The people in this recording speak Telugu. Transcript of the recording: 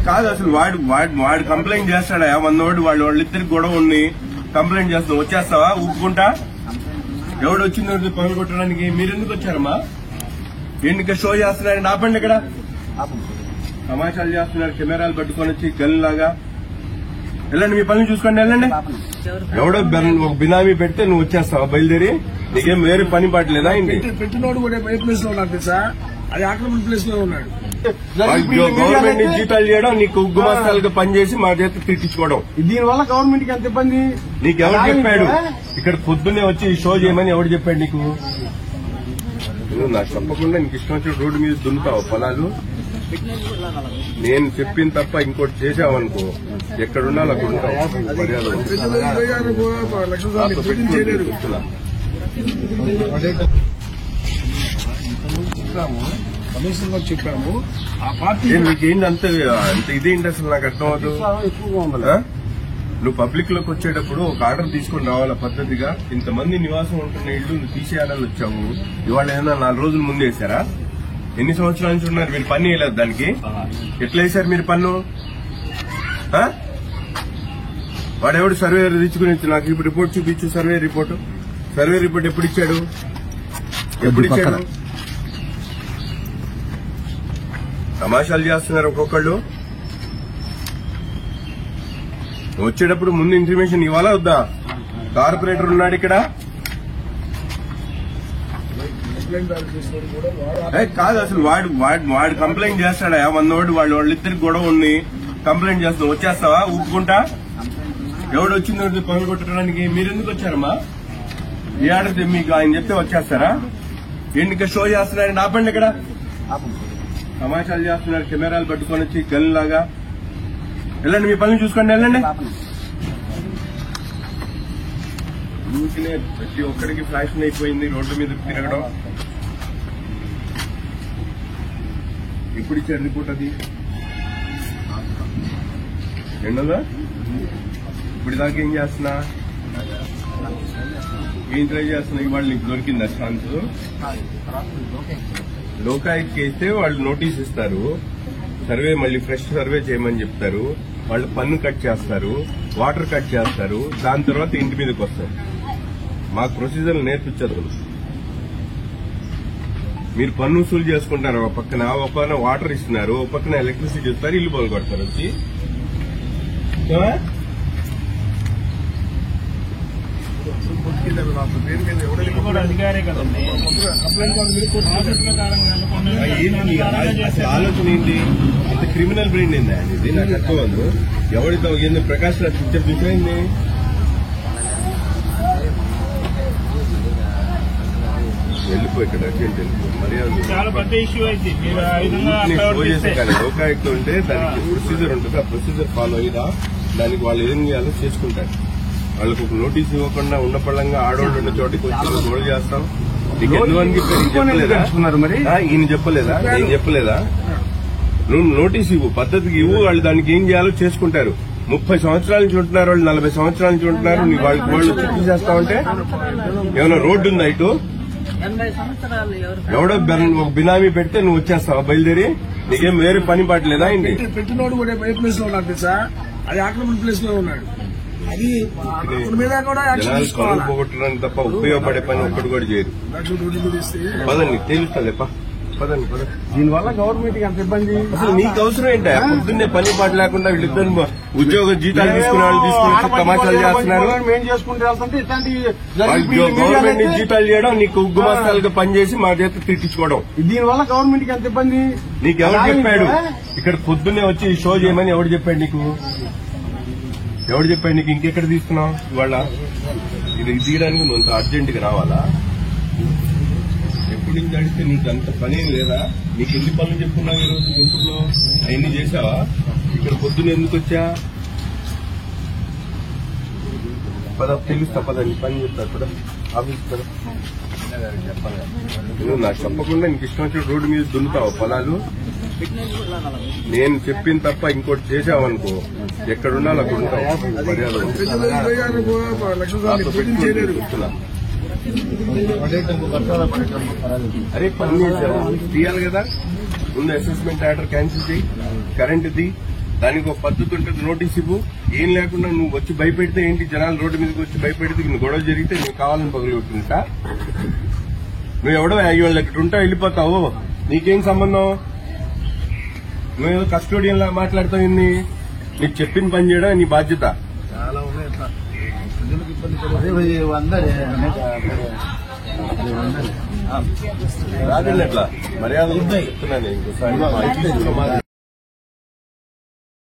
కాదు అసలు వాడు కంప్లైంట్ చేస్తాడా మనోడు వాళ్ళిద్దరికి గొడవ ఉంది కంప్లైంట్ చేస్తావు వచ్చేస్తావా ఊపుకుంటా ఎవడు వచ్చింది పనులు కొట్టడానికి మీరు ఎందుకు వచ్చారమ్మా ఎందుకు షో చేస్తున్నారు ఆపండి ఇక్కడ సమాచారాలు చేస్తున్నారు కెమెరాలు పట్టుకొని వచ్చి గన్ లాగా వెళ్ళండి మీ పనులు చూసుకోండి వెళ్ళండి ఎవడో ఒక బినామీ పెడితే నువ్వు వచ్చేస్తావా బయలుదేరి నీకేం వేరే పని పట్టలేదా ఏంటి పెట్టినోడు కూడా ఏ ప్లేస్ లో ఉన్నాడు తెలుసా అది ఆక్రమణ ప్లేస్ లో ఉన్నాడు గవర్నమెంట్ ని జీతాలు చేయడం నీకు గుమాస్తాలుగా పనిచేసి మా చేత తిట్టించుకోవడం దీనివల్ల గవర్నమెంట్ కి ఎంత ఇబ్బంది నీకు ఎవరు చెప్పాడు ఇక్కడ పొద్దున్నే వచ్చి షో చేయమని ఎవరు చెప్పాడు నీకు నువ్వు నాకు చెప్పకుండా నీకు ఇష్టం వచ్చిన రోడ్డు మీద దున్నుతావు పొలాలు నేను చెప్పిన తప్ప ఇంకోటి చేసావనుకో ఎక్కడున్నా అక్కడ ఉంటావు మర్యాద కమిషన్ లో చెప్పాము ఆ పార్టీ మీకేంటి అంత ఇదేంటి అసలు నాకు అర్థం అవుతుంది నువ్వు పబ్లిక్ లోకి వచ్చేటప్పుడు ఒక ఆర్డర్ తీసుకుని రావాలా పద్ధతిగా ఇంతమంది నివాసం ఉంటున్న ఇల్లు నువ్వు తీసేయాలని వచ్చావు ఇవాళ ఏదైనా 4 రోజుల ముందు వేసారా ఎన్ని సంవత్సరాల నుంచి ఉన్నారు మీరు పని వేయలేదు దానికి ఎట్లా వేశారు మీరు పన్ను వాడెవడు సర్వే తెచ్చుకుని నాకు ఇప్పుడు రిపోర్ట్ చూపించు సర్వే రిపోర్ట్ ఎప్పుడు ఇచ్చాడు తమాషాలు చేస్తున్నారు ఒక్కొక్కళ్ళు వచ్చేటప్పుడు ముందు ఇన్ఫర్మేషన్ ఇవ్వాలా వద్దా కార్పొరేటర్ ఉన్నాడు ఇక్కడ కాదు అసలు వాడు కంప్లైంట్ చేస్తాడా మనోడు వాళ్ళిద్దరికి గొడవ ఉంది కంప్లైంట్ చేస్తావు వచ్చేస్తావా ఊపుకుంటా ఎవడు వచ్చింది పనులు కొట్టడానికి మీరు ఎందుకు వచ్చారమ్మా ఏ ఆర్డర్ మీకు ఆయన చెప్తే వచ్చేస్తారా ఎందుకు షో చేస్తున్నారు ఆపండి ఇక్కడ సమాచారాలు చేస్తున్నారు కెమెరాలు పట్టుకొని వచ్చి గన్ లాగా వెళ్ళండి మీ పనులు చూసుకోండి వెళ్ళండి ఊరికినే ప్రతి ఒక్కడికి ఫ్యాషన్ అయిపోయింది రోడ్డు మీద తిరగడం ఎప్పుడు ఇచ్చారు రిపోర్ట్ అది రెండోదా ఇప్పుడు దాకా ఏం చేస్తున్నా ఏం ట్రై చేస్తున్నా ఇవాళ నీకు దొరికిందా ఛాన్స్ లోకాయుక్తకి అయితే వాళ్ళు నోటీస్ ఇస్తారు సర్వే మళ్ళీ ఫ్రెష్ సర్వే చేయమని చెప్తారు వాళ్ళు పన్ను కట్ చేస్తారు వాటర్ కట్ చేస్తారు దాని తర్వాత ఇంటి మీదకి వస్తారు మాకు ప్రొసీజర్లు నేర్పించదు మీరు పన్ను వసూలు చేసుకుంటారు ఒక పక్కన వాటర్ ఇస్తున్నారు ఒక పక్కన ఎలక్ట్రిసిటీ ఇస్తారు ఇల్లు పనులు కొడతారు వచ్చి ఆలోచన ఏంటి ఇంత క్రిమినల్ బ్రెయిన్ ఏందా ఇది నాకు అర్థం ఎవరితో ప్రకాష్ రాజ్ పిక్చర్ చూసింది వెళ్ళిపో ఇక్కడ అర్జెంట్ వెళ్ళిపో మర్యాద లోకాయుక్త ఉంటే దానికి ప్రొసీజర్ ఉంటుంది ఆ ప్రొసీజర్ ఫాలో అయ్యిదా దానికి వాళ్ళు ఏం చేయాలో చేసుకుంటారు వాళ్ళకు ఒక నోటీస్ ఇవ్వకుండా ఉన్న పళ్ళంగా ఆడోళ్ళు ఉన్న చోటికి వచ్చి గోల్ చేస్తాం నీకు ఎందుకని చెప్పలేదా ఈయన చెప్పలేదా నేను చెప్పలేదా నువ్వు నోటీస్ ఇవ్వు పద్ధతికి ఇవ్వు వాళ్ళు దానికి ఏం చేయాలో చేసుకుంటారు 30 సంవత్సరాల నుంచి ఉంటున్నారు వాళ్ళు 40 సంవత్సరాల నుంచి ఉంటున్నారు నీ వాళ్ళు చుట్టూ చేస్తావంటే ఏమైనా రోడ్డు ఉందా ఇటు ఎవడో ఒక బినామీ పెడితే నువ్వు వచ్చేస్తావా బయలుదేరి నీకేం వేరే పని పట్టలేదా ఏంటి పెట్టినోడు కూడా ఏ ప్లేస్ లో ఉన్నాడు తెలుసా అది ఆక్రమణ ప్లేస్ లో ఉన్నాడు అది మీద కూడా జనాలు పోగొట్టడానికి తప్ప ఉపయోగపడే పని ఒక్కటి కూడా చేయరు పదండి తెలుస్తుంది పదండి దీనివల్ల గవర్నమెంట్ కి అంత ఇబ్బంది అసలు నీకు అవసరం ఏంటా పొద్దున్నే పని పాట లేకుండా వీళ్ళిద్దరు ఉద్యోగ జీతాలు తీసుకునే వాళ్ళు తీసుకుని తమాషాలు చేస్తున్నారు గవర్నమెంట్ ని జీతాలు చేయడం నీకు గుమాస్తాలుగా పనిచేసి మా చేత తిట్టించుకోవడం దీనివల్ల గవర్నమెంట్ కి అంత ఇబ్బంది నీకు ఎవరు చెప్పాడు ఇక్కడ పొద్దున్నే వచ్చి షో చేయమని ఎవరు చెప్పాడు నీకు ఇంకెక్కడ తీసుకున్నావు ఇవాళ ఇది తీయడానికి నువ్వు అంత అర్జెంట్ గా రావాలా ఎప్పటి నుంచి అడిగితే నీకు అంత పని లేదా నీకు ఎన్ని పనులు చెప్పుకున్నావు ఈ రోజు గుంటూరులో అవన్నీ చేసావా ఇక్కడ పొద్దున్న ఎందుకు వచ్చా తెలుస్తా పదండి పని చెప్తారు కదా ఆఫీస్ కదా నువ్వు నాకు చెప్పకుండా నీకు ఇష్టం వచ్చిన రోడ్డు మీద దున్నుతావు పొలాలు నేను చెప్పిన తప్ప ఇంకోటి చేసావనుకో ఎక్కడున్నా అక్కడ ఉంటావు మర్యాద అరే పని చేసావు తీయాలి కదా ముందు అసెస్మెంట్ ఆర్డర్ క్యాన్సిల్ చేయి కరెంట్ ఇది దానికి ఒక పద్ధతి ఉంటుంది. నోటీస్ ఇవ్వు. ఏం లేకుండా నువ్వు వచ్చి భయపెడితే ఏంటి, జనాలు రోడ్డు మీదకి వచ్చి భయపెడితే నువ్వు గొడవ జరిగితే నీకు కావాలని పగలగొట్టుంటా. నువ్వు ఎవడో వాళ్ళు ఎక్కడ ఉంటా వెళ్ళిపోతావు, నీకేం సంబంధం? నువ్వేదో కస్టోడియన్ లా మాట్లాడతావు. ఇన్ని నీకు చెప్పిన పని చేయడం నీ బాధ్యత. చాలా ఉన్నాయి అట్లా ప్రజలకు ఇబ్బంది రాదండి అట్లా మర్యాద చెప్తున్నాను ఇంకోసారి.